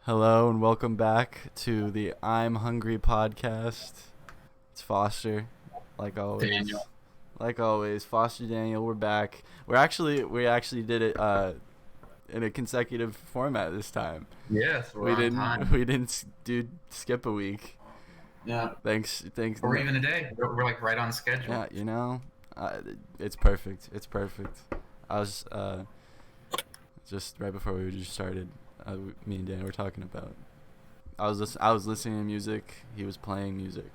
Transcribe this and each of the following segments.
Hello and welcome back to the I'm Hungry podcast. It's Foster, like always. Daniel. Like always, Foster Daniel, we're back. We actually did it in a consecutive format this time. Yes, we're We on didn't time. we didn't skip a week. Yeah. Thanks. Or even a day. We're like right on schedule. Yeah, uh, it's perfect. It's perfect. I was just right before we just started. Me and Dan were talking about. I was listening to music. He was playing music.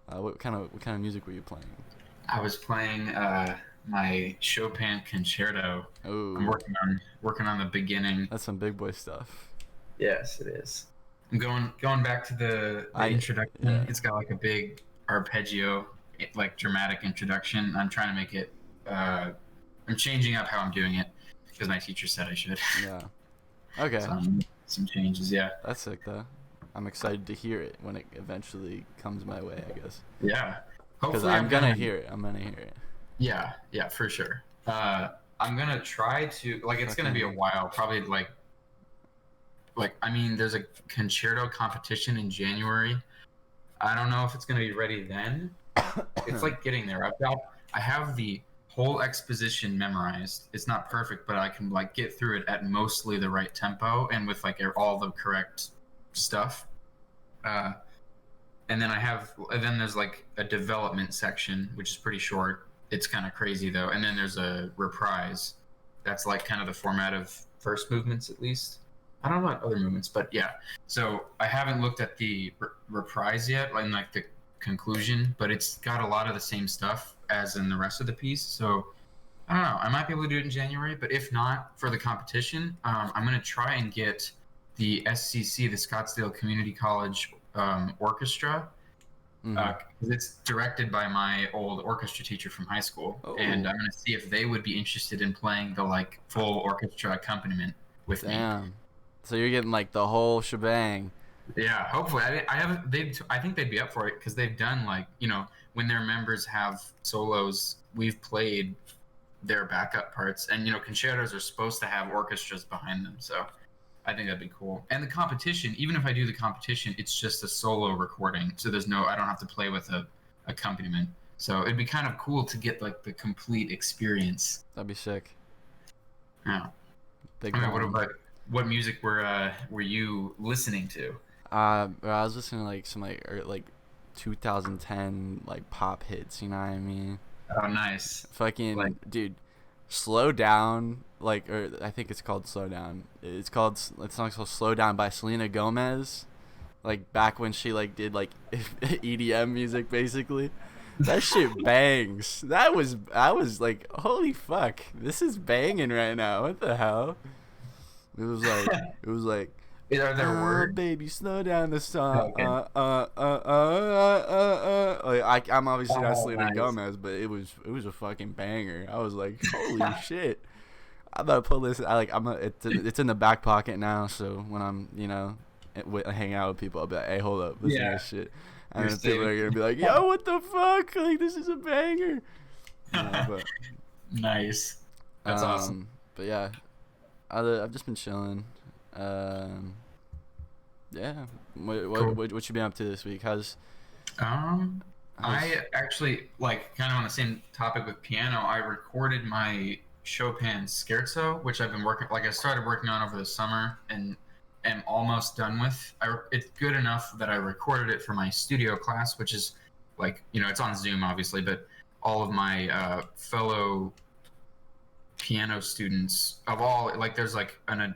What kind of music were you playing? I was playing my Chopin concerto. I'm Oh, working on the beginning. that's some big boy stuff. Yes, it is. I'm going back to the I introduction. yeah It's got like a big arpeggio, like dramatic introduction. I'm trying to make it. I'm changing up how I'm doing it because my teacher said I should. yeah. Okay, Some changes. Yeah. that's sick though. I'm excited to hear it when it eventually comes my way. I guess Yeah. because Hopefully, I'm I'm gonna gonna. hear it. I'm gonna hear it. Yeah, for sure. I'm gonna try to like. It's gonna be a Fucking while. Probably I mean, there's a concerto competition in January. I don't know if it's gonna be ready then. It's like getting there. I have the whole exposition memorized. It's not perfect, but I can like get through it at mostly the right tempo and with like all the correct stuff. Uh, and then there's like a development section, which is pretty short. It's kind of crazy though. And then there's a reprise. That's like kind of the format of first movements, at least. I don't know about other movements, but yeah. So I haven't looked at the reprise yet, and like the conclusion, but it's got a lot of the same stuff as in the rest of the piece. So I don't know. I might be able to do it in January, but if not for the competition, I'm going to try and get the SCC, the Scottsdale Community College Orchestra, mm-hmm. 'cause it's directed by my old orchestra teacher from high school, and Oh, I'm going to see if they would be interested in playing the like full orchestra accompaniment with me. damn. So you're getting like the whole shebang. Yeah, hopefully. I haven't. I think they'd be up for it because they've done like when their members have solos, we've played their backup parts, and concertos are supposed to have orchestras behind them. So I think that'd be cool. And the competition, even if I do the competition, it's just a solo recording, so I don't have to play with a accompaniment. So it'd be kind of cool to get like the complete experience. That'd be sick. Yeah. Big I mean, ballin'. what music were you listening to? I was listening to like some like 2010 like pop hits. You know what I mean? Oh, nice. Like, Fucking dude, slow down. Like, or I think it's called Slow Down. The song's called Slow Down by Selena Gomez. Like back when she like did like EDM music basically. That shit bangs. I was like, holy fuck, this is banging right now. What the hell? It was like it was like are there words? baby, slow down the song. Okay. Like I'm obviously not Oh, Selena nice. Gomez, but it was a fucking banger. I was like, holy shit. I'm about to pull this. It's in the back pocket now. So when I'm hanging out with people, I'll be like, hey, hold up, listen to Yeah, this shit, and you're then people saving. are gonna be like, yo, what the fuck? Like this is a banger. But Nice. That's awesome. but yeah, I've just been chilling. Um, yeah. Cool. What you been up to this week? Um, How's I actually like kind of on the same topic with piano. I recorded my Chopin scherzo, which I've been working like I started working on over the summer and am almost done with. It's good enough that I recorded it for my studio class, which is like it's on Zoom obviously, but all of my fellow piano students of all like there's like a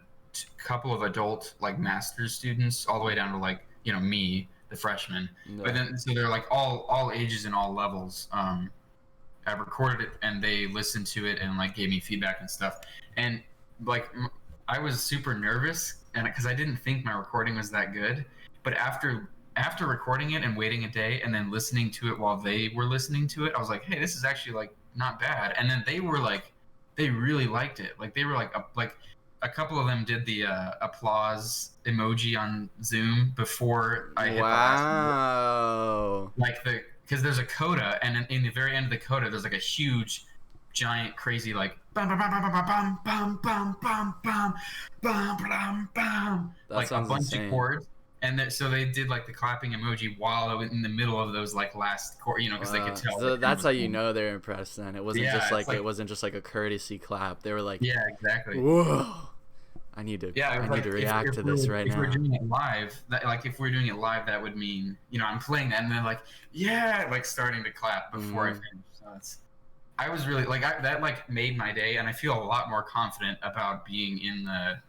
couple of adult like master's students all the way down to like me the freshman, but yeah. then so they're like all ages and all levels. I recorded it and they listened to it and like gave me feedback and stuff, and like I was super nervous and because I didn't think my recording was that good, but after recording it and waiting a day and then listening to it while they were listening to it, I was like, hey, this is actually like not bad. And then they were like, they really liked it. Like they were like a couple of them did the applause emoji on Zoom before I hit the last note. Wow. Like because there's a coda, and in the very end of the coda, there's like a huge, giant, crazy like bum bum bum bum bum bum bum bum bum bum bum bum bum That like a sounds bunch of insane. chords, and so they did like the clapping emoji while I was in the middle of those like last chord, because they could tell So that time that's was how you going. know they're impressed. Then Yeah, it's it like wasn't just like a courtesy clap. They were like, yeah, exactly. "Whoa, Yeah, it I was need like to react to this right if we were now." doing it live, that like if we are doing it live, that would mean I'm playing that and then like yeah, like starting to clap before I Mm. finish. So it's I was really like that like made my day, and I feel a lot more confident about being in the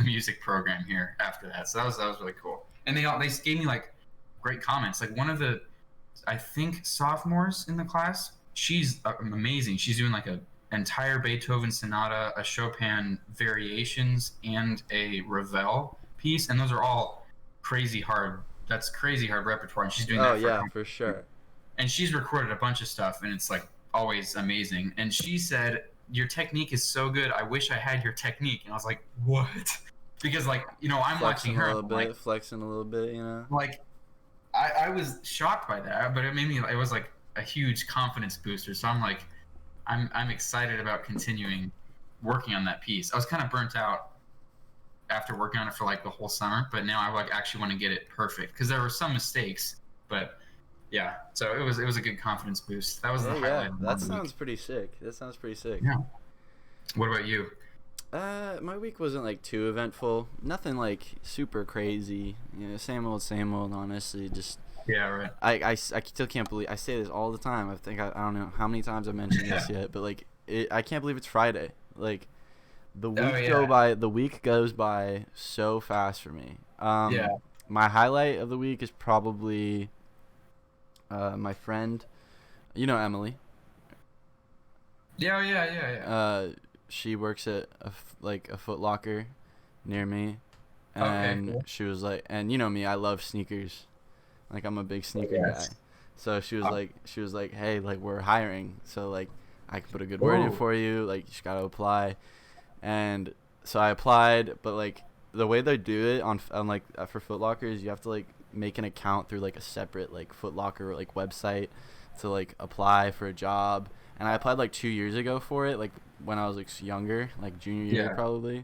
music program here after that. So that was really cool, and they gave me like great comments. Like one of the I think sophomores in the class. She's amazing. She's doing like a entire Beethoven sonata, a Chopin variations, and a Ravel piece, and those are all crazy hard. That's crazy hard repertoire, and she's doing Oh that for a yeah, for competition. sure. And she's recorded a bunch of stuff, and it's like always amazing. And she said, "Your technique is so good. I wish I had your technique." And I was like, "What?" Because like I'm watching her, and I'm Flexing a little bit, you know. like I was shocked by that, but it made me. It was like a huge confidence booster. So I'm like, I'm excited about continuing working on that piece. I was kind of burnt out after working on it for like the whole summer, but now I like actually want to get it perfect because there were some mistakes, but yeah. So it was a good confidence boost. That was the Yeah, yeah. highlight of my That sounds week. pretty sick. That sounds pretty sick. Yeah. What about you? My week wasn't like too eventful. Nothing like super crazy. You know, same old. Honestly, just Yeah. Right. I still can't believe I say this all the time. I think I don't know how many times I've mentioned this yet, but like I can't believe it's Friday. Like Oh yeah. the week goes by so fast for me. Yeah. My highlight of the week is probably my friend, Emily. Yeah. Yeah. Yeah. Yeah. Uh, she works at like a Foot Locker near me, Okay. and Cool. she was like, and you know me, I love sneakers. Like I'm a big sneaker guy. Yes. So she was like, hey, like we're hiring, so like I can put a good word in Oh. for you. Like you just gotta apply, and so I applied, but like the way they do it on like for Foot Lockers, you have to like make an account through like a separate like Foot Locker like website to like apply for a job. And I applied like 2 years ago for it, like when I was like younger, like junior year Yeah. probably,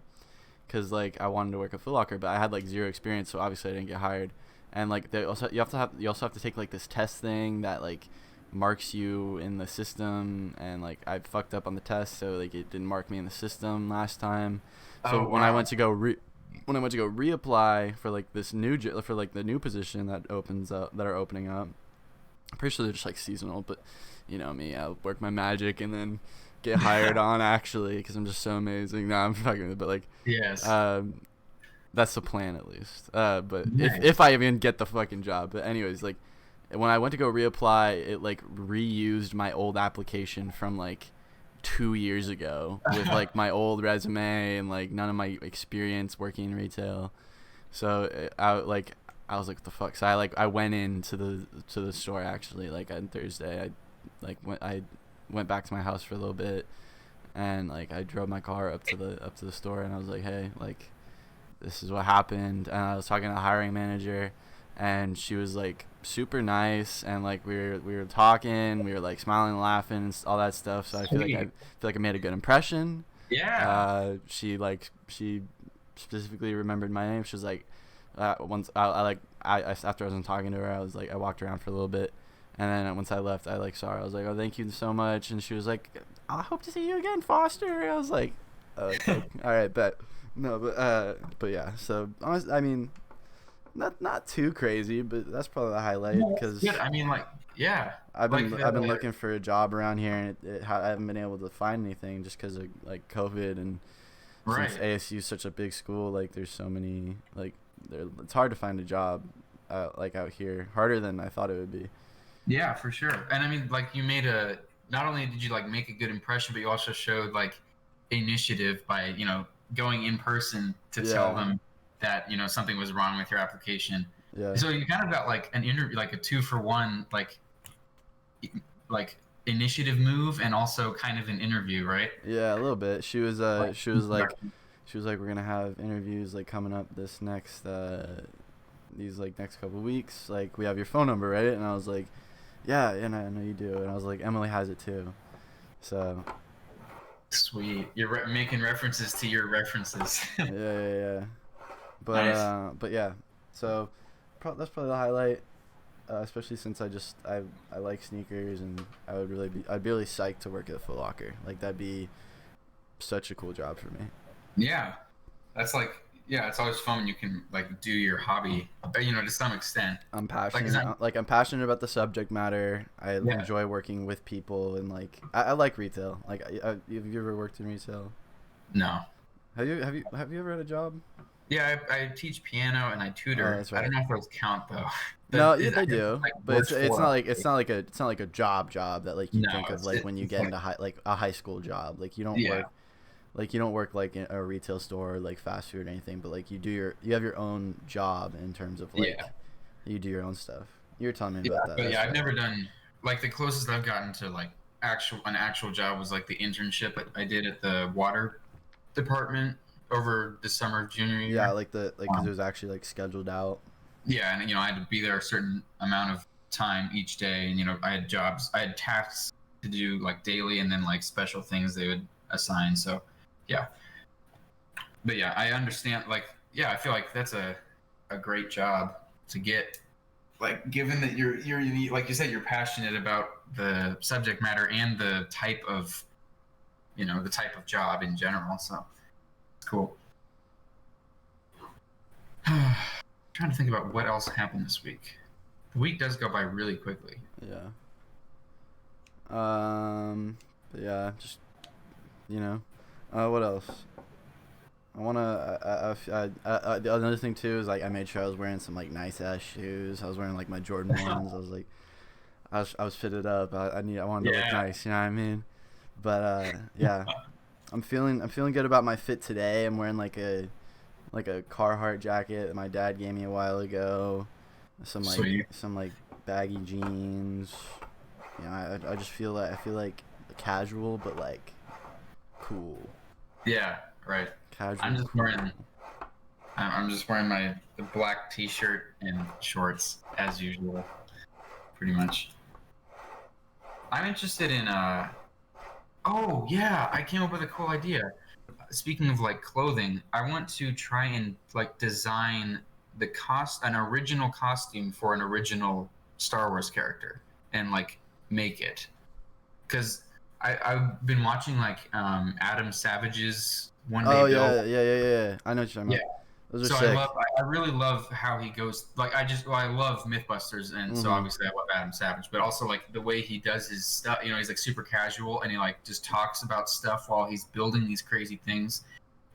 because like I wanted to work at Foot Locker, but I had like zero experience, so obviously I didn't get hired. And like you also have to take like this test thing that like marks you in the system, and like I fucked up on the test, so like it didn't mark me in the system last time. So Oh wow. when I went to go reapply for like this for like the new position that are opening up, I'm pretty sure they're just like seasonal, but you know me, I'll work my magic and then get hired on actually because I'm just so amazing. No, I'm fucking with it, but like, Yes. um, that's the plan at least. But Nice. if I even get the fucking job, but anyways, like when I went to go reapply, it like reused my old application from like 2 years ago with like my old resume and like none of my experience working in retail. So I was like, what the fuck? So I went into the store actually like on Thursday. I went back to my house for a little bit, and like I drove my car up to the store, and I was like, hey, like this is what happened. And I was talking to the hiring manager, and she was like super nice, and like we were talking, we were like smiling and laughing and all that stuff. So I Sweet. feel like I made a good impression. Yeah. She specifically remembered my name. She was like, once after I wasn't talking to her, I was like I walked around for a little bit, and then once I left, I like saw her. I was like, oh, thank you so much. And she was like, I hope to see you again, Foster. I was like, okay, all right, bet. No, but yeah. So honestly, I mean, not too crazy, but that's probably the highlight No, that's good. because I mean, like, yeah, like I've been looking for a job around here, and I haven't been able to find anything just because of like COVID, and since right. ASU is such a big school, like there's so many like it's hard to find a job like out here, harder than I thought it would be. Yeah, for sure. And I mean, like, you made a. Not only did you like make a good impression, but you also showed like initiative by going in person to tell Yeah, them that something was wrong with your application. yeah, So you kind of got like an interview, like a 2 for 1, like initiative move, and also kind of an interview, right? yeah, a little bit. Like introduction. She was like, we're gonna have interviews like coming up this next these like next couple weeks. Like we have your phone number, right? And I was like, yeah, and I know you do. And I was like, Emily has it too. So Sweet. You're making references to your references. yeah, yeah, yeah. Nice. But yeah, so that's probably the highlight. Especially since I like sneakers and I'd be really psyched to work at a Foot Locker. Like that'd be such a cool job for me. Yeah, that's like yeah, it's always fun when you can like do your hobby, to some extent. I'm Like, is passionate. that I'm passionate about the subject matter. I yeah, enjoy working with people and like I like retail. Like, have you ever worked in retail? no. Have you ever had a job? Yeah, I teach piano and I Oh, tutor. that's I right. don't know if those count though. No, yeah, I they guess do, like but works for. it's not like a job that like you No, think of like when you it's get like into a high school job. yeah, You don't work like in a retail store or like fast food or anything, but like you have your own job in terms of like yeah, you do your own stuff. You were telling me yeah. about that. But That's yeah, I've right. never done like the closest I've gotten to like actual job was like the internship I did at the water department over the summer of junior Yeah, year. because it Um, was actually like scheduled out. yeah, and I had to be there a certain amount of time each day, and I had tasks to do like daily, and then like special things they would assign. So, yeah, but yeah, I understand. Like, yeah, I feel like that's a great job to get. Like, given that you're like you said, you're passionate about the subject matter and the type of job in general. So it's cool. Trying to think about what else happened this week. The week does go by really quickly. Yeah. But yeah, just you know, what else? I wanna. Another thing too is like I made sure I was wearing some like nice ass shoes. I was wearing like my Jordan ones. I was fitted up. I wanted to look Yeah. nice. You know what I mean? But yeah, I'm feeling good about my fit today. I'm wearing like a Carhartt jacket that my dad gave me a while ago. Sweet. Some like baggy jeans. You know, I just I feel like casual but like cool. Yeah. Right. I'm Casual just cool. wearing. I'm just wearing my the black T-shirt and shorts as usual, pretty much. I'm interested in. Oh yeah, I came up with a cool idea. Speaking of like clothing, I want to try and like design an original costume for an original Star Wars character and like make it because I've been watching like Adam Savage's One Day Oh Bill. yeah. I know what you're talking Yeah. about. Those are So sick. I really love how he goes. Like I love MythBusters, and so Mhm. obviously I love Adam Savage, but also like the way he does his stuff. He's like super casual, and he like just talks about stuff while he's building these crazy things.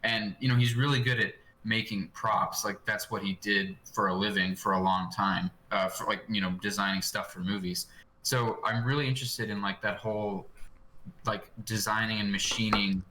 And he's really good at making props. Like that's what he did for a living for a long time. For like designing stuff for movies. So I'm really interested in like that whole like designing and machining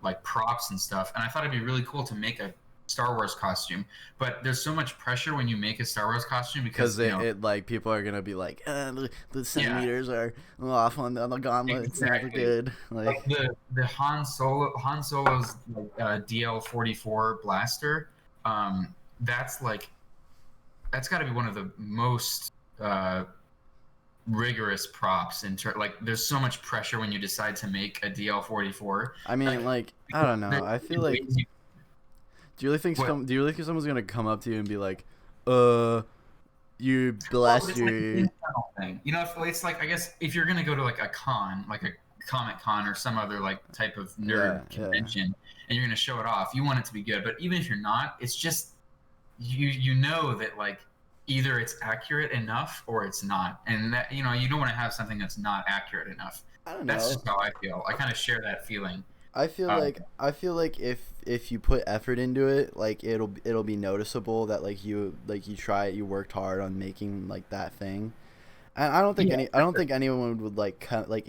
like props and stuff. And I thought it'd be really cool to make a Star Wars costume. But there's so much pressure when you make a Star Wars costume Because because it like people are gonna be like, the yeah, centimeters are off on the gauntlet. It's not exactly. good. Like Like, the Han Solo's like, DL-44 blaster. That's like that's got to be one of the most uh, rigorous props like there's so much pressure when you decide to make a DL-44. I mean, Like like I don't know. there's I feel like ways you what do you really think someone's gonna come up to you and be like, uh, you well, but blast it's like an your internal thing. It's like I guess if you're gonna go to like a con, like a Comic Con or some other like type of nerd yeah. convention, and you're gonna show it off, you want it to be good. But even if you're not, it's just you know that like either it's accurate enough or it's not, and that you don't want to have something that's not accurate enough. I don't That's know. just how I feel. I kind of share that feeling. Uh, I feel like if you put effort into it, like it'll be noticeable that like you try you worked hard on making like that thing. And yeah, I don't think anyone would like like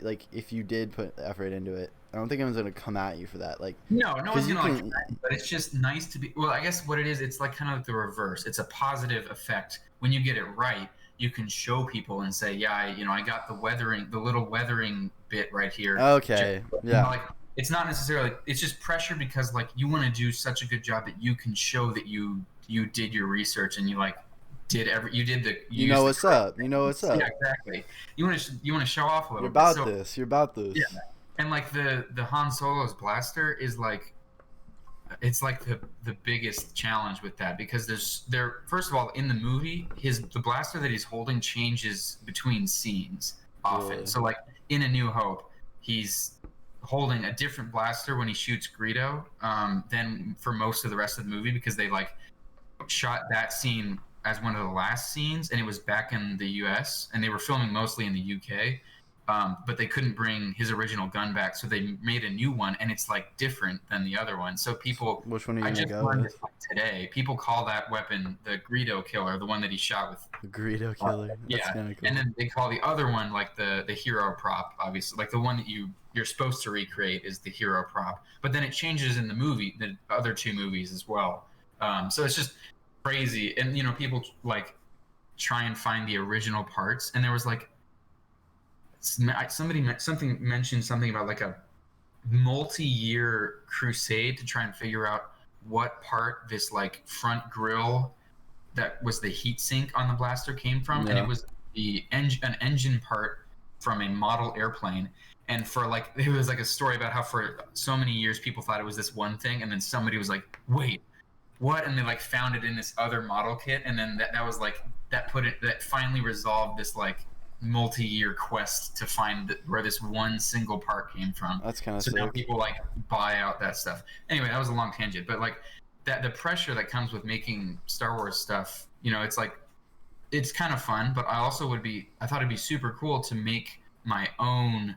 like if you did put effort into it. I don't think anyone's gonna come at you for that. Like, no one's cause you gonna like, can. but it's just nice to be. Well, I guess what it is, it's like kind of like the reverse. It's a positive effect when you get it right. You can show people and say, yeah, I got the little weathering bit right here. Just, Okay, yeah. like it's not necessarily. It's just pressure because like you want to do such a good job that you can show that you did your research and you like You you know used the what's correct up. You know what's things. Yeah, up. exactly. You want to show off a You're little bit. about So this. You're about yeah, this. and like the Han Solo's blaster is like it's like the biggest challenge with that, because there first of all, in the movie, the blaster that he's holding changes between scenes often. Really? So like in A New Hope, he's holding a different blaster when he shoots Greedo, than for most of the rest of the movie, because they like shot that scene as one of the last scenes, and it was back in the U.S. and they were filming mostly in the U.K. But they couldn't bring his original gun back, so they made a new one, and it's like different than the other one. So people, Which one are you I gonna just go learned with? this like today. People call that weapon the Greedo killer, the one that he shot with. The Greedo killer. That's Yeah, kind of and cool. then they call the other one like the hero prop, obviously, like the one that you're supposed to recreate is the hero prop. But then it changes in the movie, the other two movies as well. So it's just crazy, and people like try and find the original parts, and there was like something mentioned something about like a multi-year crusade to try and figure out what part this like front grill that was the heat sink on the blaster came from, and it Yeah. was an engine part from a model airplane. And for like, it was like a story about how for so many years people thought it was this one thing, and then somebody was like, wait, what? And they like found it in this other model kit, and then that was like that finally resolved this like multi-year quest to find where this one single part came from. That's kind of So now sick. people like buy out that stuff. Anyway, that was a long tangent, but like that the pressure that comes with making Star Wars stuff, it's like it's kind of fun, but I thought it'd be super cool to make my own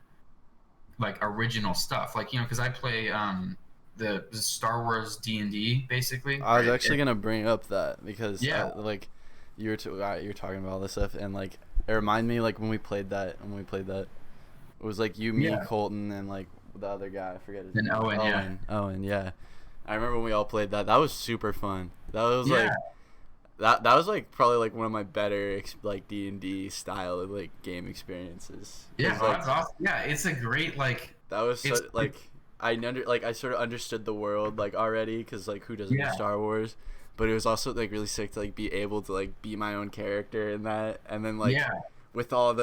like original stuff, like because I play the Star Wars D&D basically, I was right? actually gonna bring up that because Yeah, you're talking about all this stuff, and like it reminded me like it was like you, me, yeah, Colton, and like the other guy. I forget his and name. Owen, yeah, Owen. Yeah, I remember when we all played that. That was super fun. That was yeah, like that was like probably like one of my better like D&D style of like game experiences. yeah. 'Cause, Oh, like that's awesome. Yeah, it's a great like that was it's so like I sort of understood the world like already because like who doesn't do yeah, Star Wars, but it was also like really sick to like be able to like be my own character in that, and then like yeah, with all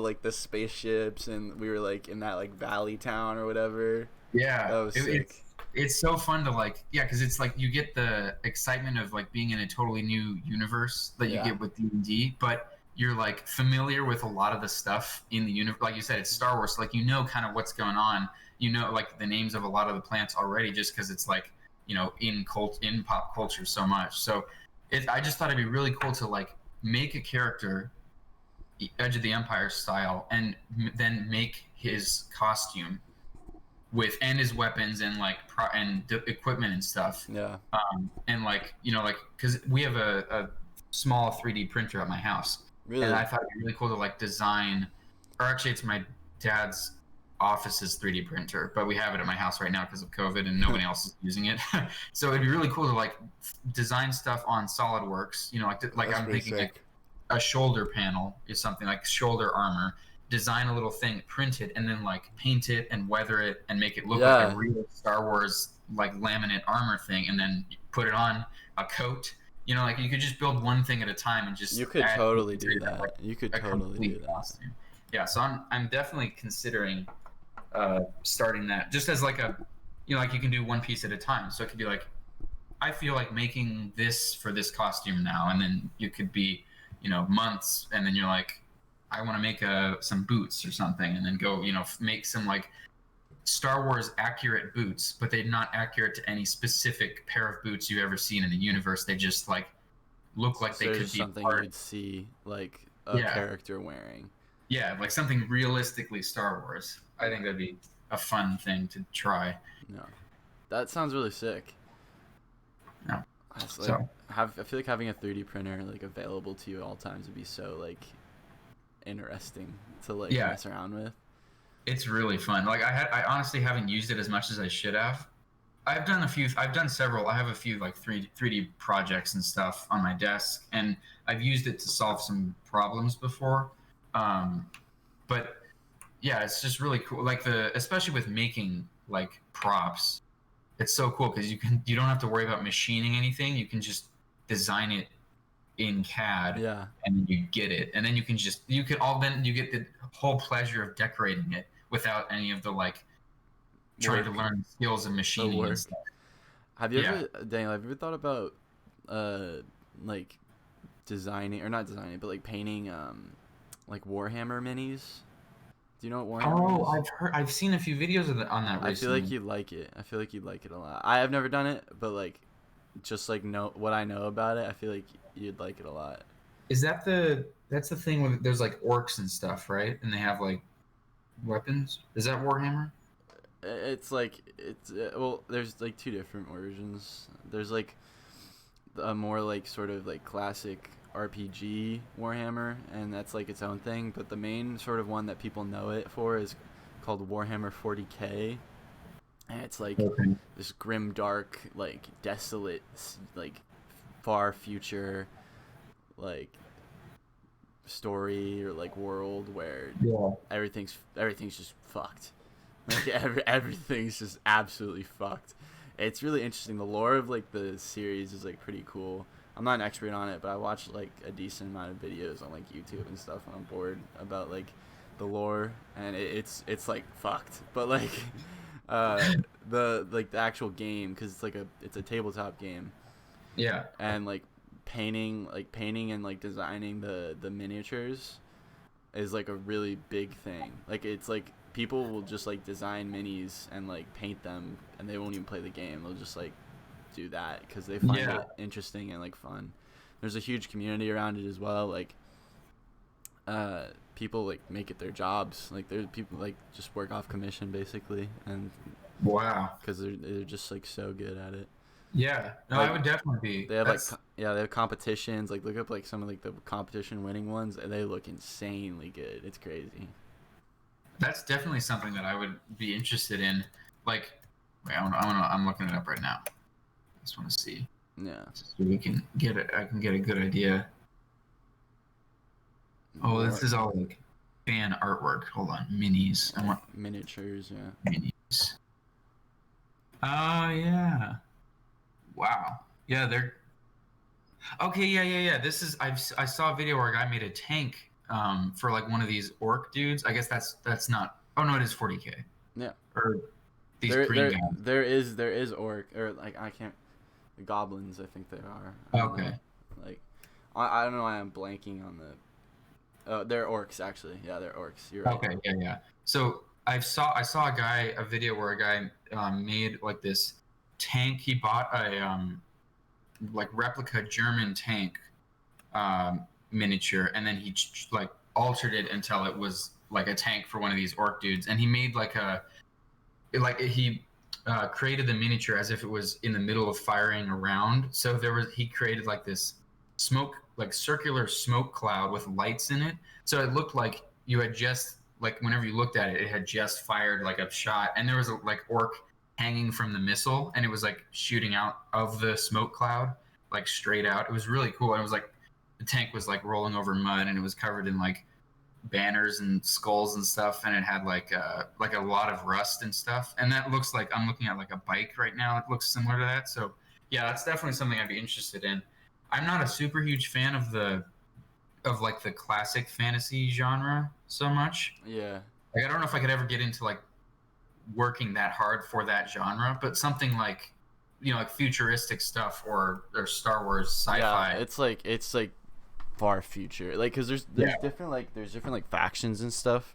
like the spaceships, and we were like in that like valley town or whatever. yeah. That was sick. It's so fun to like, yeah, because it's like you get the excitement of like being in a totally new universe that you Yeah, get with D&D, but you're like familiar with a lot of the stuff in the universe. Like you said, it's Star Wars, so like kind of what's going on. Like the names of a lot of the plants already, just because it's like in pop culture so much. So I just thought it'd be really cool to like make a character Edge of the Empire style, and then make his costume and his weapons and like equipment and stuff. yeah, And like like because we have a small 3D printer at my house, and really. I thought it'd be really cool to like design, or actually it's my dad's office's 3D printer, but we have it at my house right now because of COVID and nobody else is using it. So it'd be really cool to like design stuff on SolidWorks. Like That's I'm pretty thinking like sick. a shoulder panel is something like shoulder armor, design a little thing, print it, and then like paint it and weather it and make it look like a Yeah, real Star Wars like laminate armor thing, and then put it on a coat. Like you could just build one thing at a time and you just could add totally to do that, like that. You could a totally do complete that. costume. Yeah, so I'm definitely considering starting that, just as like a like you can do one piece at a time. So it could be like, I feel like making this for this costume now, and then you could be months, and then you're like, I want to make some boots or something, and then go make some like Star Wars accurate boots, but they're not accurate to any specific pair of boots you've ever seen in the universe. They just like look like So they there's could just be something part. you'd see like a Yeah, character wearing. yeah, like something realistically Star Wars. I think that'd be a fun thing to try. No, that sounds really sick. Yeah. It's like So I feel like having a 3D printer like available to you at all times would be so like interesting to like yeah, mess around with. it's really fun. Like I honestly haven't used it as much as I should have. I've done several. I have a few like 3D projects and stuff on my desk, and I've used it to solve some problems before. Um, but yeah, it's just really cool. Like especially with making like props, it's so cool because you don't have to worry about machining anything. You can just design it in CAD, Yeah, and then you get it, and then you get the whole pleasure of decorating it without any of the like trying to work learn skills of the machining and work. stuff. Have you Yeah. ever, Daniel? Have you ever thought about uh like designing or not designing, but like painting like Warhammer minis? Do you know what Warhammer Oh, is? I've seen a few videos on that I feel like recently. you'd like it. I feel like you'd like it a lot. I have never done it, but like just like know what I know about it, I feel like you'd like it a lot. Is that that's the thing where there's like orcs and stuff, right? And they have like weapons. Is that Warhammer? It's like it's well, there's like two different versions. There's like a more like sort of like classic RPG Warhammer, and that's like its own thing. But the main sort of one that people know it for is called Warhammer 40K, and it's like Okay. this grim, dark, like desolate, like far future, like story or like world where Yeah. everything's just fucked. Like everything's just absolutely fucked. It's really interesting. The lore of like the series is like pretty cool. I'm not an expert on it, but I watch like a decent amount of videos on like YouTube and stuff when I'm bored about like the lore, and it's like fucked. But like uh the actual game, because it's a tabletop game, Yeah. and like painting and like designing the miniatures is like a really big thing. Like it's like people will just like design minis and like paint them, and they won't even play the game. They'll just like do that because they find Yeah. it interesting and like fun. There's a huge community around it as well. Like people like make it their jobs. Like there's people like just work off commission basically, and Wow. because they're just like so good at it. Yeah. No, I Like would definitely be. they have like That's yeah, they have competitions. Like look up like some of like the competition winning ones, and they look insanely good. It's crazy. that's definitely something that I would be interested in. Like, wait, I'm looking it up right now. I just want to see Yeah. so we can get it. I can get a good idea. Oh, this War is all like fan artwork. Hold on, minis. I want miniatures. Yeah. minis. Oh yeah. Wow. Yeah, they're okay. Yeah, yeah, yeah. This is I saw a video where a guy made a tank for like one of these orc dudes. I guess that's not. Oh no, it is 40K Yeah. or these There green there guys. there is orc or like I can't goblins. I think they are. I don't know. Okay. Like I don't know why I'm blanking on the. Oh, they're orcs actually. Yeah, they're orcs. You're right. Okay, yeah, yeah. So I saw a video where a guy made like this tank. He bought a like replica German tank miniature, and then he like altered it until it was like a tank for one of these orc dudes. And he made like he created the miniature as if it was in the middle of firing a round. So he created like this smoke, like circular smoke cloud with lights in it. So it looked like you had just like whenever you looked at it, it had just fired like a shot, and there was a like orc hanging from the missile, and it was like shooting out of the smoke cloud, like straight out. It was really cool, and it was like the tank was like rolling over mud, and it was covered in like banners and skulls and stuff, and it had like a lot of rust and stuff. And that looks like I'm looking at like a bike right now. It looks similar to that. So yeah, that's definitely something I'd be interested in. I'm not a super huge fan of like the classic fantasy genre so much. Yeah. Like I don't know if I could ever get into like working that hard for that genre, but something like like futuristic stuff or Star Wars Yeah. sci-fi. It's like far future. Like because Yeah, there's different like factions and stuff,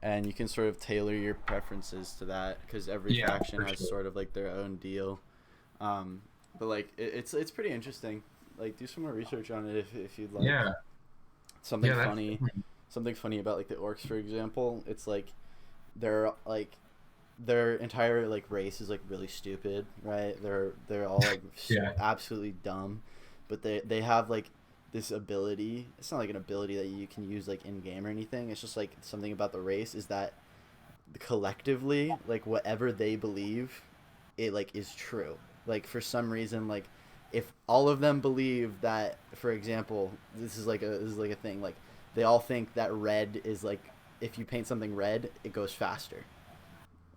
and you can sort of tailor your preferences to that because every yeah, faction for has sure. sort of like their own deal. But like it's pretty interesting. Like do some more research on it if you'd like. Yeah, Something yeah, that's funny, something funny about like the orcs, for example. It's like they're like their entire like race is like really stupid, right? They're all like yeah. absolutely dumb, but they have like this ability. It's not like an ability that you can use like in game or anything. It's just like something about the race is that collectively, like whatever they believe, it like is true. Like for some reason, like if all of them believe that, for example, this is like a thing. Like they all think that red is like if you paint something red, it goes faster.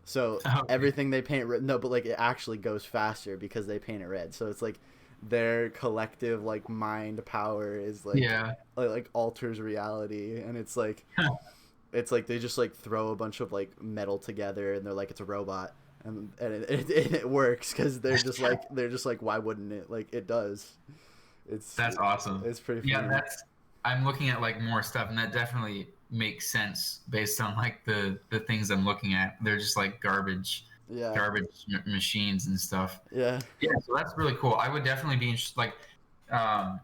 So Okay. everything they paint red, no, but like it actually goes faster because they paint it red. So it's like their collective like mind power is Yeah. like alters reality, and it's like they just like throw a bunch of like metal together and they're like it's a robot, and it works because they're just like why wouldn't it? Like it does. That's awesome. It's pretty Yeah, funny. I'm looking at like more stuff, and that definitely makes sense based on like the things I'm looking at. They're just like Yeah, machines and stuff. yeah, Yeah, so that's really cool. I would definitely be interested. Like, um,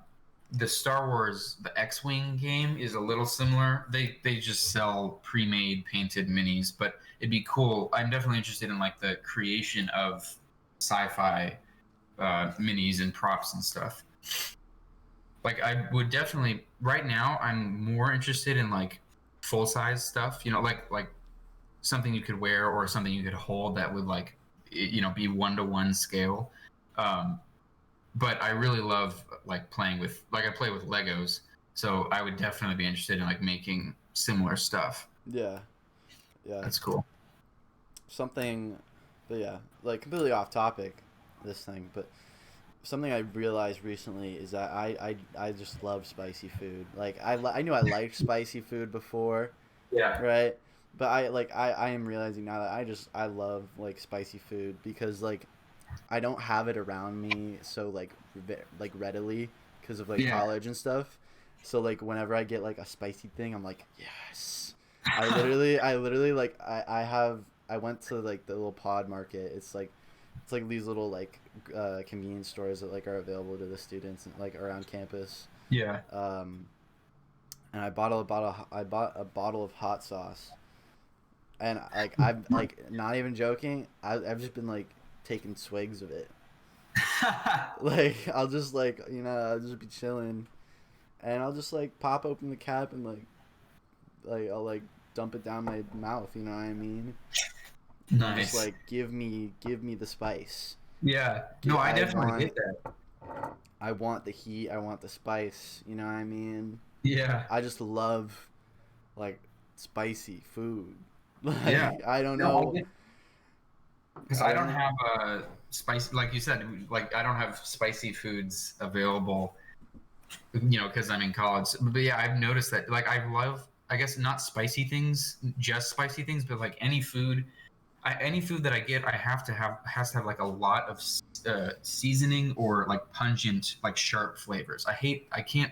the Star Wars, the X-wing game is a little similar. They just sell pre-made painted minis, but it'd be cool. I'm definitely interested in like the creation of sci-fi minis and props and stuff. Like, I would definitely right now. I'm more interested in like full-size stuff. You know, like something you could wear or something you could hold that would like be 1-to-1 scale. Um, but I really love like playing with like I play with Legos, so I would definitely be interested in like making similar stuff. yeah, yeah. That's cool. Something, but yeah, like completely off topic, this thing, but something I realized recently is that I just love spicy food. Like I knew I liked spicy food before, Yeah. right? But I am realizing now that I love like spicy food because like I don't have it around me so like readily because of like Yeah. college and stuff. So like whenever I get like a spicy thing, I'm like, yes. I literally like I went to like the little pod market. It's like these little like convenience stores that like are available to the students like around campus. Yeah. Um, and I bought a bottle of hot sauce, and like I'm like not even joking. I've just been like taking swigs of it. Like I'll just like I'll just be chilling, and I'll just like pop open the cap and like I'll like dump it down my mouth. You know what I mean? And I'm just Nice. like give me the spice. Yeah. No, I I definitely want get that. I want the heat. I want the spice. You know what I mean? Yeah. I just love like spicy food. Yeah. Like I don't No, I know. get because I I don't don't know. have spicy like you said, like I don't have spicy foods available, because I'm in college. But yeah, I've noticed that like I love I guess not spicy things, just spicy things, but like any food that I get, I have to have has to have like a lot of seasoning or like pungent, like sharp flavors. I can't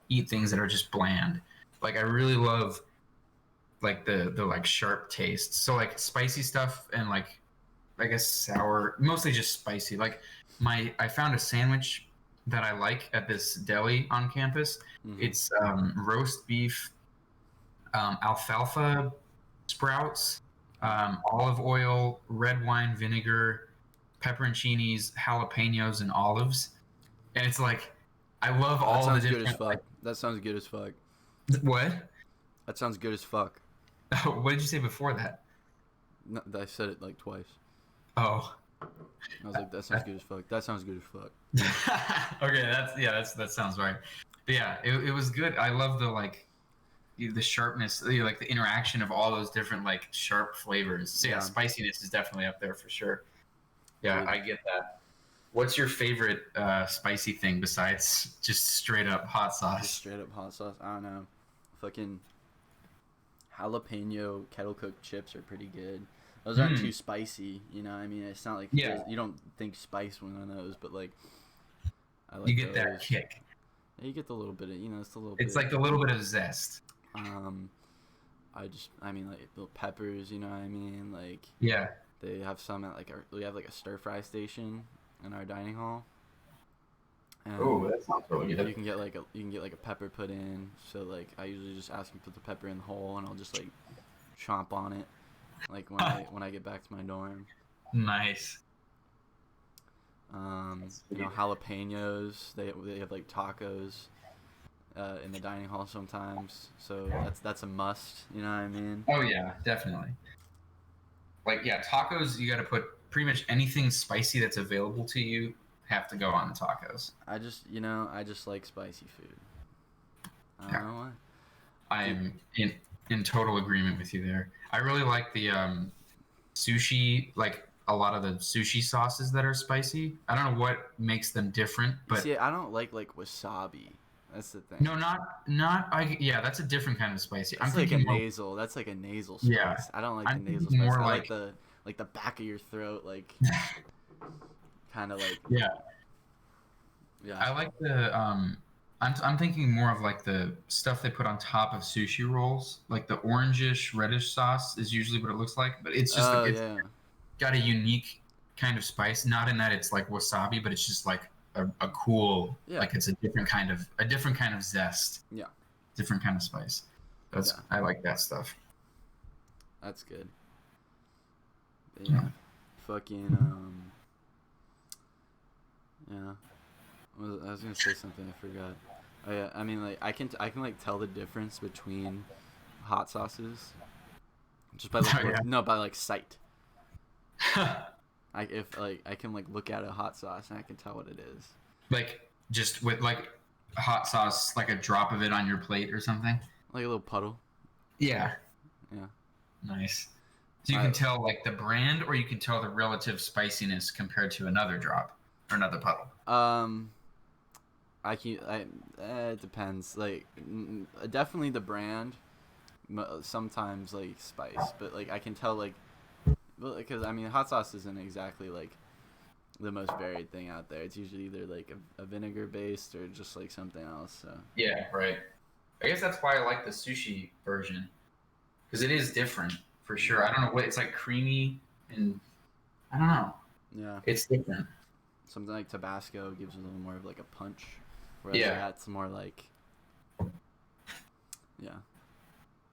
eat things that are just bland. Like I really love like the like sharp taste. So like spicy stuff and like I guess sour, mostly just spicy. Like I found a sandwich that I like at this deli on campus. Hmm. It's roast beef, alfalfa sprouts, olive oil, red wine vinegar, pepperoncinis, jalapenos, and olives. And it's like, I love That all the sounds good as different like fuck. That sounds good as fuck. what? That sounds good as fuck. What did you say before that? No, I said it like twice. Oh, I was like, that sounds good as fuck. That sounds good as fuck. okay. That sounds right. But yeah, it was good. I love the sharpness, like the interaction of all those different like sharp flavors. So yeah, Yeah, spiciness is definitely up there for sure. Yeah, dude. I get that. What's your favorite spicy thing besides just straight up hot Just sauce? straight up hot sauce. I don't know. Fucking jalapeno kettle cooked chips are pretty good. Those aren't Hmm. too spicy, you know. I mean, it's not like Yeah, you don't think spice when on those, but like I you like get that those. kick. Yeah, you get the little bit of it's a little It's bit. like a little bit of zest. Um, I mean like little peppers, you know what I mean? Like Yeah. they have some at we have like a stir fry station in our dining hall, Oh, and that sounds really good. you can get like a pepper put in. So like I usually just ask them to put the pepper in the hole, and I'll just like chomp on it, like when I get back to my dorm. Nice. That's You know, sweet. jalapenos. They have like tacos in the dining hall sometimes. So that's a must. You know what I mean? Oh yeah, definitely. Like yeah, tacos. You got to put pretty much anything spicy that's available to you have to go on the tacos. I just like spicy food. I don't Yeah, know why. Dude, I'm in total agreement with you there. I really like the sushi, like a lot of the sushi sauces that are spicy. I don't know what makes them different, you but see, I don't like wasabi. That's the thing. no, not I. Yeah, that's a different kind of spicy. I'm That's like a thinking more. nasal. That's like a nasal Yeah, spice. I don't like the I'm nasal thinking spice. more I like like the like the back of your throat, like kind of like Yeah, yeah. I like the I'm thinking more of like the stuff they put on top of sushi rolls, like the orangish reddish sauce is usually what it looks like, but it's just like Oh it's yeah, got a unique kind of spice. Not in that it's like wasabi, but it's just like a cool, yeah, like it's a different kind of zest, yeah, different kind of spice. That's yeah. I like that stuff. That's good. But Yeah. yeah, fucking yeah. I was gonna say something I forgot. Oh yeah, I mean like I can like tell the difference between hot sauces just by like Oh no by like sight. yeah. If like I can like look at a hot sauce and I can tell what it is. Like just with like hot sauce, like a drop of it on your plate or something. Like a little puddle. Yeah. Yeah. Nice. So you I can tell like the brand, or you can tell the relative spiciness compared to another drop or another puddle. um it depends. Like definitely the brand. Sometimes like spice, but like I can tell like well because I mean hot sauce isn't exactly like the most varied thing out there. It's usually either like a vinegar based or just like something else. So Yeah, right. I guess that's why I like the sushi version because it is different for sure. I don't know what it's like creamy and I don't know. yeah, It's different. something like Tabasco gives a little more of like a punch, whereas Yeah. that's more like yeah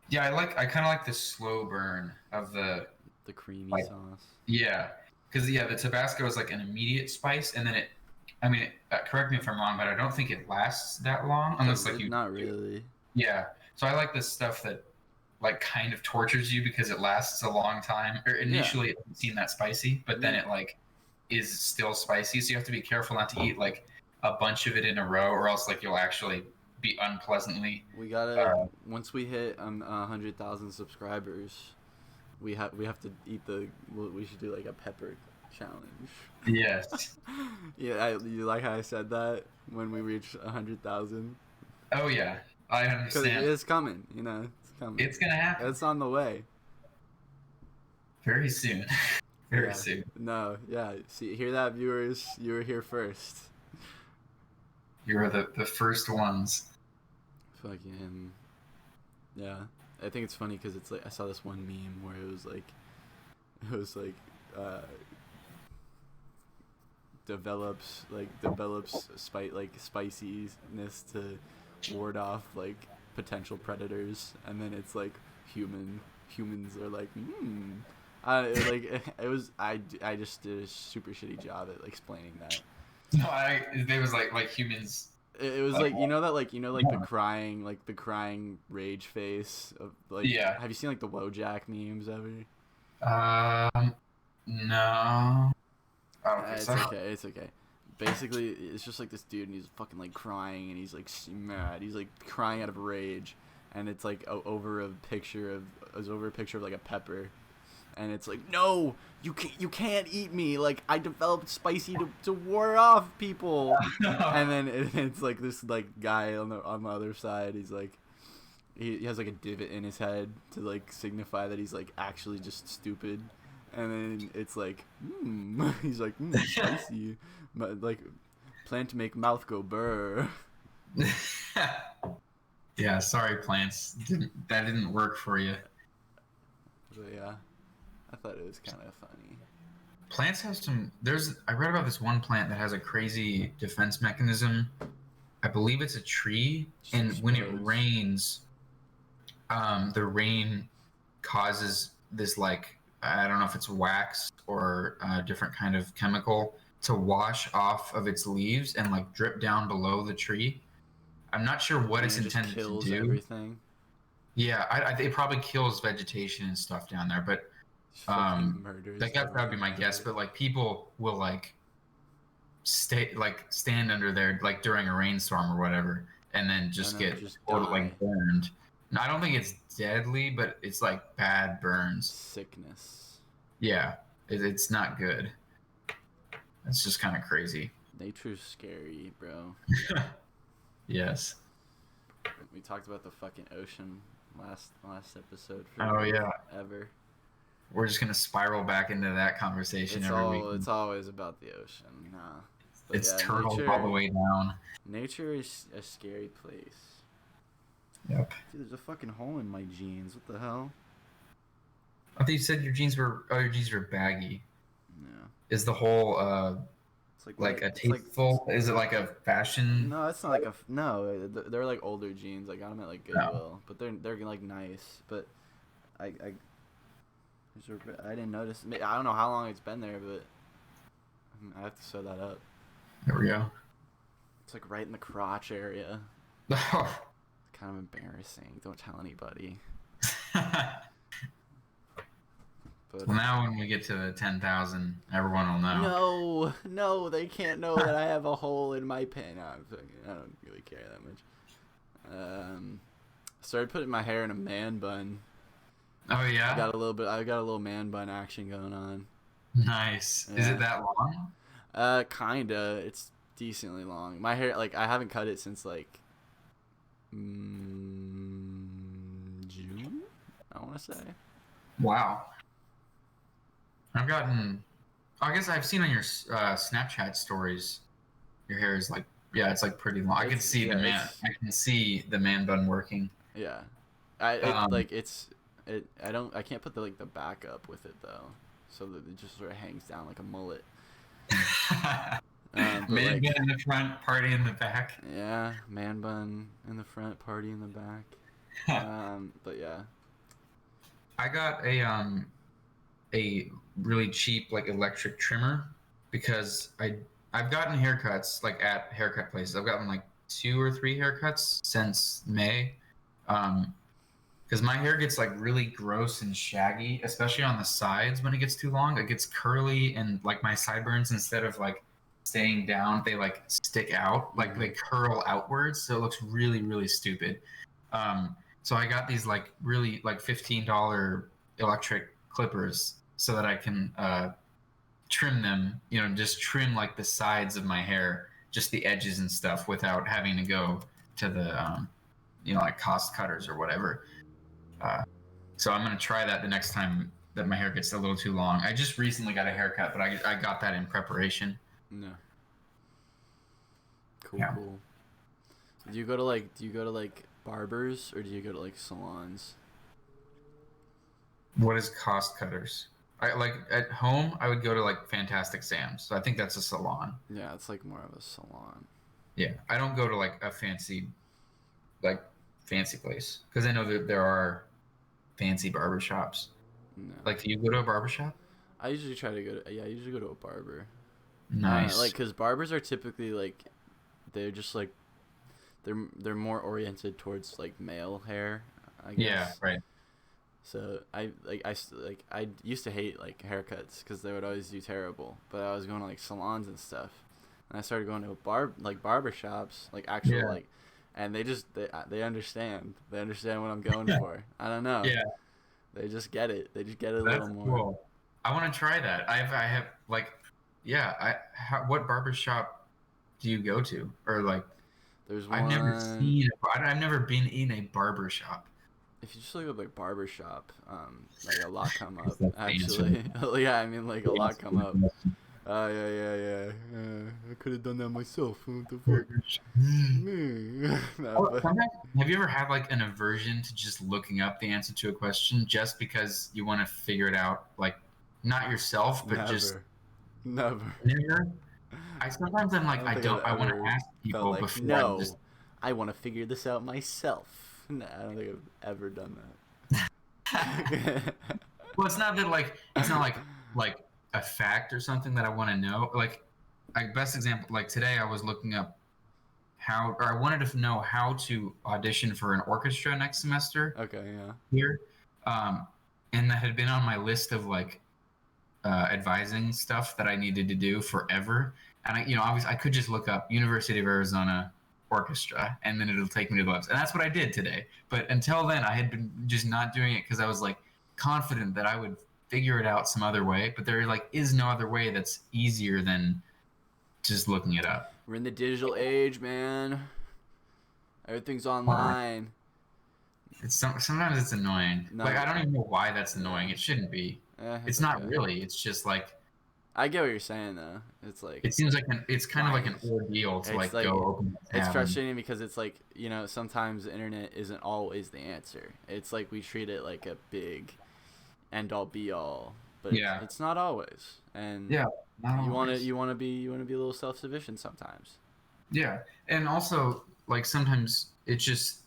Yeah, I kind of like the slow burn of the the creamy like sauce. yeah, because yeah, the Tabasco is like an immediate spice, and then it. I mean, correct me if I'm wrong, but I don't think it lasts that long unless like you. Not really. Yeah, so I like this stuff that like kind of tortures you because it lasts a long time. Or Yeah. initially it doesn't seem that spicy, but then Yeah. it like is still spicy. So you have to be careful not to eat like a bunch of it in a row, or else like you'll actually be unpleasantly. We gotta Uh, once we hit 100,000 subscribers, we have to eat we should do like a pepper challenge. yes. Yeah, you like how I said that when we reach 100,000 Oh yeah, I because it understand. is coming. It's coming. It's gonna happen It's on the way. very soon. Very Yeah. soon. No. Yeah. See, hear that, viewers? You were here first. You're the first ones. Fucking yeah. I think it's funny because it's like I saw this one meme where it was like uh develops spiciness to ward off like potential predators, and then it's like humans are like it was I just did a super shitty job at explaining that. No, it was like humans. It was Like, like like the crying rage face of like yeah. have you seen like the Wojak memes ever? No. I don't think It's so. okay. It's okay. Basically, it's just like this dude, and he's fucking like crying, and he's like mad. He's like crying out of rage, and it's like over a picture of like a pepper, and it's like, no, you can't eat me. Like I developed spicy to ward off people, and then it's like this like guy on the other side. He's like. He has like a divot in his head to like signify that he's like actually just stupid, and then it's like, he's like, spicy, like, plan to make mouth go burr. Yeah, sorry, plants. That didn't work for you. But yeah, I thought it was kind of funny. Plants have some. I read about this one plant that has a crazy defense mechanism. I believe it's a tree, and when it rains, the rain causes this like I don't know if it's wax or a different kind of chemical to wash off of its leaves and like drip down below the tree. I'm not sure what And it's it just intended to kills do. everything. Yeah, it probably kills vegetation and stuff down there, but Just fucking murders like that would be everything my around guess. it. But like people will like stand under there like during a rainstorm or whatever, and then And just then get just totally die. like burned. And I don't think it's deadly, but it's like bad burns. Sickness. Yeah, it's not good. It's just kind of crazy. Nature's scary, bro. Yes. We talked about the fucking ocean last episode for Oh yeah. ever. we're just gonna spiral back into that conversation every week. It's always about the ocean. Nah. But It's yeah, turtles all the way down. nature is a scary place. Yep. Dude, there's a fucking hole in my jeans. What the hell? I thought you said your jeans were baggy. Yeah. Is the whole It's like like right. a It's like tasteful? Is it like a fashion? no, it's not like a no. They're like older jeans. I got them at like No. Goodwill, but they're like nice. But I I didn't notice. I don't know how long it's been there, but I have to sew that up. There we go. It's like right in the crotch area. well, Kind of embarrassing. Don't tell anybody. But now when we get to the 10,000, everyone will know. no, they can't know that I have a hole in my pen. I don't really care that much. Started putting my hair in a man bun. Oh yeah. I got a little man bun action going on. Nice. Yeah. Is it that long? Kinda. It's decently long. My hair, like, I haven't cut it since like June. I want to say. Wow. I've gotten. I guess I've seen on your Snapchat stories. Your hair is like, yeah, it's like pretty long. I can see the man. I can see the man bun working. Yeah, I can't put the back up with it though, so that it just sort of hangs down like a mullet. Man bun in the front, party in the back. Yeah, man bun in the front, party in the back. But yeah. I got a really cheap like electric trimmer because I've gotten haircuts like at haircut places. I've gotten like 2 or 3 haircuts since May. Because my hair gets like really gross and shaggy, especially on the sides when it gets too long. It gets curly and like my sideburns, instead of like staying down, they like stick out, like they curl outwards, so it looks really, really stupid. So I got these like really like $15 electric clippers so that I can trim them, just trim like the sides of my hair, just the edges and stuff, without having to go to the like cost cutters or whatever. So I'm gonna try that the next time that my hair gets a little too long. I just recently got a haircut, but I got that in preparation. No. Cool, Yeah. cool. Do you go to like barbers, or do you go to like salons? What is cost cutters? I like at home. I would go to like Fantastic Sam's. So I think that's a salon. Yeah, it's like more of a salon. Yeah, I don't go to like a like fancy place because I know that there are fancy barbershops. No. Like, do you go to a barbershop? I usually try to go to I usually go to a barber. Nice. Like, cause barbers are typically like, they're just like, they're more oriented towards like male hair, I guess. Yeah, right. So I used to hate like haircuts because they would always do terrible. But I was going to like salons and stuff, and I started going to barbershops, like actual like, and they understand. They understand what I'm going for. I don't know. Yeah. They just get it. They just get it a That's little more. cool. I want to try that. I have like, yeah. What barbershop do you go to, or like? There's one. I've never been in a barbershop. If you just look up like barbershop, like a lot come up That's actually. Yeah, I mean like a lot come up. Yeah. I could have done that myself. What the fuck? Have you ever had like an aversion to just looking up the answer to a question just because you want to figure it out, like not yourself, but Never. Sometimes I'm like, I want to ask people like, before. No, I want to figure this out myself. No, I don't think I've ever done that. Well, it's not like a fact or something that I want to know. Like best example, like today I was looking up I wanted to know how to audition for an orchestra next semester. Okay, yeah. Here, and that had been on my list of like advising stuff that I needed to do forever. And obviously I could just look up University of Arizona orchestra and then it'll take me to the website. And that's what I did today. But until then, I had been just not doing it because I was like confident that I would figure it out some other way. But there like is no other way that's easier than just looking it up. We're in the digital age, man. Everything's online. Sometimes it's annoying. No. Like I don't even know why that's annoying. It shouldn't be. It's It's not okay. really. It's just like I get what you're saying though. It's like it seems like it's kind of why like an is ordeal to it's like go like open a it's tab and frustrating because it's like, you know, sometimes the internet isn't always the answer. It's like we treat it like a big end all be all, but yeah, it's not always. And yeah, not you want to always. you want to be a little self-sufficient sometimes. Yeah, and also like sometimes it's just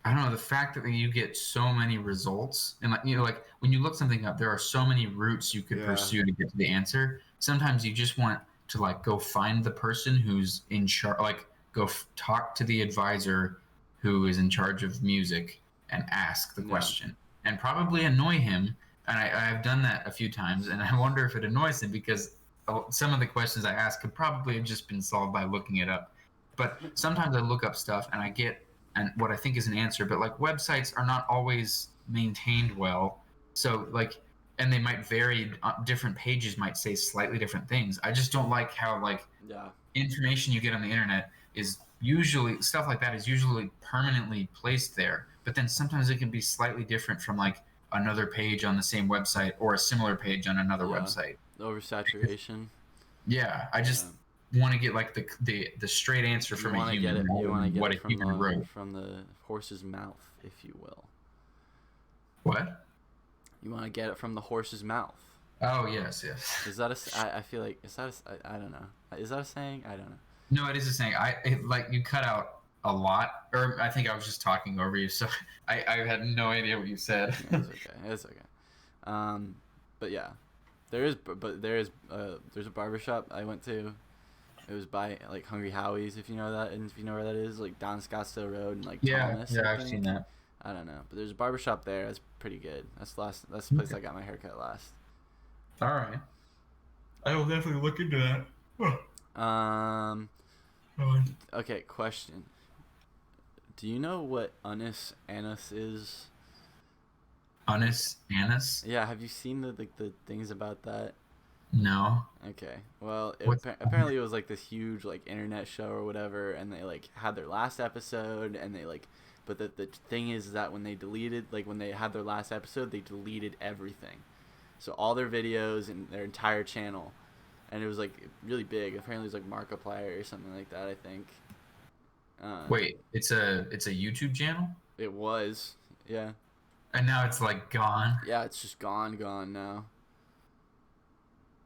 I don't know the fact that you get so many results and like like when you look something up, there are so many routes you could Yeah. pursue to get to the answer. Sometimes you just want to like go find the person who's in charge, like go talk to the advisor who is in charge of music and ask the Yeah. question and probably annoy him. And I've done that a few times, and I wonder if it annoys him because some of the questions I ask could probably have just been solved by looking it up. But sometimes I look up stuff and I get and what I think is an answer, but like websites are not always maintained well. So like and they might vary different pages might say slightly different things. I just don't like how like Yeah. information you get on the internet is usually stuff like that is usually permanently placed there, but then sometimes it can be slightly different from like another page on the same website or a similar page on another Yeah. website. Oversaturation. Yeah, I Yeah. just want to get like the straight answer You from a want to get human it. You rather want to than get what it a human wrote. from the horse's mouth, if you will. What? You want to get it from the horse's mouth. Oh yes, yes. Is that I feel like is that I don't know. Is that a saying? I don't know. No, it is a saying. Like you cut out a lot, or I think I was just talking over you, so I had no idea what you said. Yeah, it's okay. It's okay. Um, but yeah, there's a barbershop I went to. It was by like Hungry Howie's, if you know that, and if you know where that is, like down Scottsdale Road and like Yeah, Thomas, I yeah, I've seen think. that. I don't know, but there's a barbershop there. That's pretty good. That's the place Okay. I got my haircut last. All right. I will definitely look into that. Um, Oh. okay, question. Do you know what anus is? Honest Annis? Yeah, have you seen the things about that? No. Okay. Well, What's apparently it was like this huge like internet show or whatever, and they like had their last episode, and they like, but the thing is that when they deleted, like when they had their last episode, they deleted everything, so all their videos and their entire channel, and it was like really big. Apparently it was like Markiplier or something like that. I think. wait? It's a YouTube channel, It was. Yeah. and now it's like gone. Yeah. It's just gone now.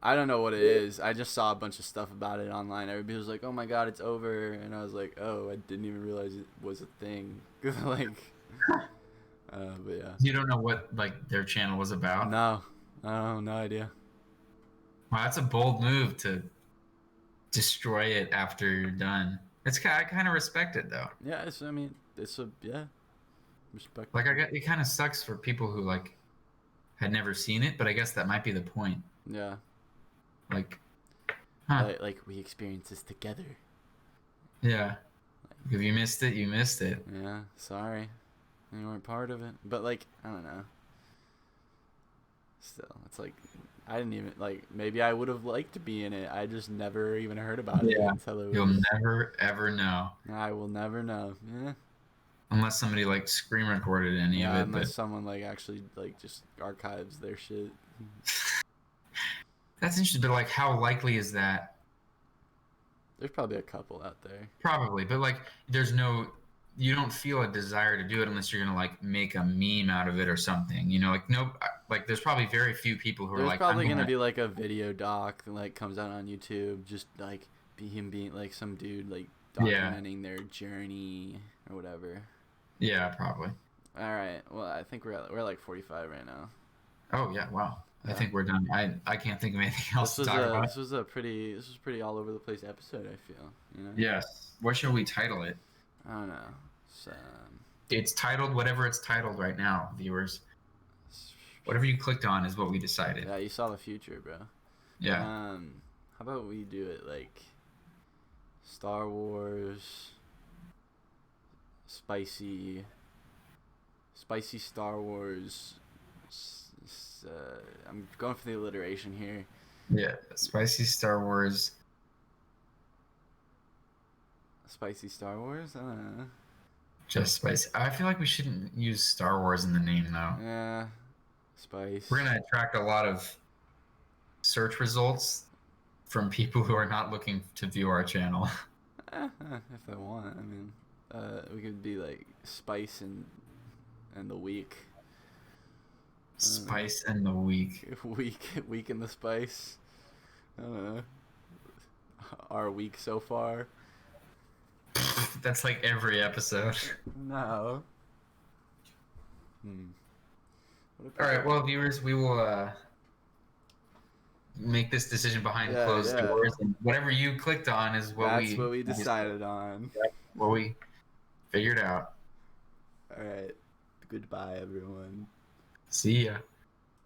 I don't know what it is. I just saw a bunch of stuff about it online. Everybody was like, "Oh my god, it's over," and I was like, "Oh, I didn't even realize it was a thing." like, but yeah, You don't know what like their channel was about. no, no idea. Wow, that's a bold move to destroy it after you're done. I kind of respect it though. Yeah, it's. I mean, it's a yeah, respect. Like I got it kind of sucks for people who like had never seen it, but I guess that might be the point. Yeah, Like, huh? like we experience this together. Yeah. If you missed it, you missed it. Yeah, sorry, you weren't part of it. But like, I don't know. Still, it's like I didn't even like. Maybe I would have liked to be in it. I just never even heard about it Yeah. until it You'll was. never ever know I will never know. Yeah. unless somebody like screen recorded any of Yeah, it. But unless someone like actually like just archives their shit. that's interesting. But like, how likely is that? There's probably a couple out there. Probably. But like, there's no. You don't feel a desire to do it unless you're gonna like make a meme out of it or something. You know, like no, like there's probably very few people who are There's like, I'm probably gonna gonna. be like a video doc that like comes out on YouTube, just like him being like some dude like Yeah. documenting their journey or whatever. Yeah, probably. All right. Well, I think we're like 45 right now. Oh yeah, wow. I Yeah. think we're done. I can't think of anything else to talk about. This was pretty all over the place episode. I feel, you know. Yes. What shall we title it? I don't know. So, It's titled whatever it's titled right now, viewers. Whatever you clicked on is what we decided. yeah, you saw the future, bro. Yeah. How about we do it like Star Wars, spicy Star Wars. I'm going for the alliteration here. Yeah. Spicy Star Wars. Spicy Star Wars. I don't know. Just spicy. I feel like we shouldn't use Star Wars in the name though. Yeah, Spice. We're gonna attract a lot of search results from people who are not looking to view our channel. If they want, I mean, we could be like Spice and the week. Spice and the week. Week in the Spice. I don't know. Our week so far. That's like every episode. No. All right, well, viewers, we will make this decision behind closed doors, and whatever you clicked on is what That's what we decided on. What we figured out. All right. Goodbye, everyone. See ya.